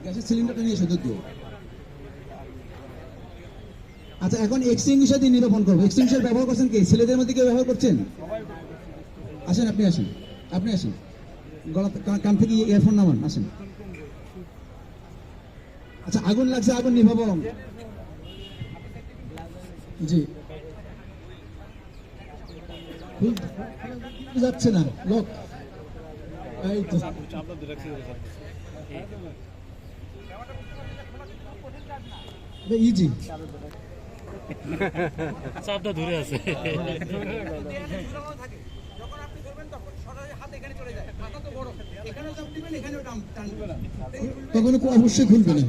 গ্যাসের সিলিন্ডারটা নিয়ে এসো দুধ দিয়ে। আচ্ছা, এখন এক্সটিংগুইশার দিয়ে নিরূপণ করবো। এক্সটিংগুইশার ব্যবহার করছেন কে? ছেলেদের মধ্যে কেউ ব্যবহার করছেন? আসেন, আপনি আসেন, আপনি আসেন, গলা কান থেকে ইয়ারফোন নামান, আসেন। আচ্ছা, আগুন লাগছে, আগুন নিভাবো। জি, যাচ্ছে না লোক, এই তো ইজি চাপটা ধরে আছে। তখন অবশ্যই খুলবে না।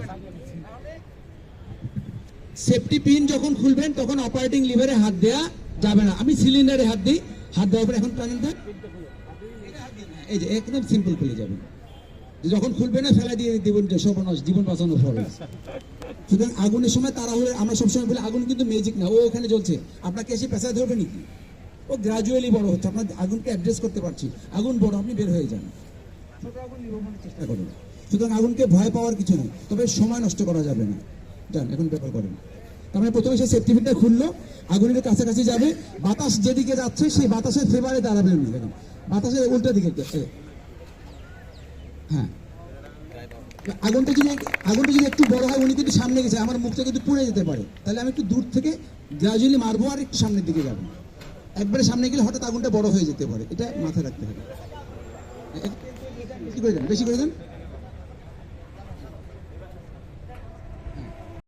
সেফটি পিন যখন খুলবেন তখন অপারেটিং লিভারে হাত দেওয়া যাবে না। আমি সিলিন্ডারে হাত দিই, হাত দেওয়ার পর এখন টানেন দেন, এই যে একদম সিম্পল খুলে যাবে। যখন খুলবে না ফেলা দিয়ে দেবেন, সর্বনাশ, জীবন বাঁচানো ফরজ। সুতরাং আগুনের সময় তাড়াহুড়ো, আমরা সবসময় বলি আগুন কিন্তু ম্যাজিক না, ও ওখানে জ্বলছে, আপনাকে এসে পেঁচায় ধরবে নাকি? ও গ্রাজুয়ালি বড় হচ্ছে, আপনার আগুনকে অ্যাড্রেস করতে পারছি। আগুন বড়, আপনি বের হয়ে যান, ছোট আগুন নির্বাপনের চেষ্টা করুন। সুতরাং আগুনকে ভয় পাওয়ার কিছু নেই, তবে সময় নষ্ট করা যাবে না। যান, এখন ব্যাপার করেন। তার মানে প্রথমে সে সেফটি পিনটা খুললো, আগুনের কাছাকাছি যাবে, বাতাস যেদিকে যাচ্ছে সেই বাতাসের ফেভারে দাঁড়াবেন। দেখুন বাতাসের উল্টা দিকে, হ্যাঁ। আগুনটা যদি একটু বড় হয়, উনি কিন্তু সামনে গেছে, আমার মুখটা কিন্তু পুড়ে যেতে পারে, তাহলে আমি একটু দূর থেকে গ্রাজুয়ালি মারবো আর একটু সামনের দিকে যাবো। একবারে সামনে গেলে হঠাৎ আগুনটা বড় হয়ে যেতে পারে, এটা মাথায় রাখতে হবে। বেশি করে দেন, বেশি করে দেন।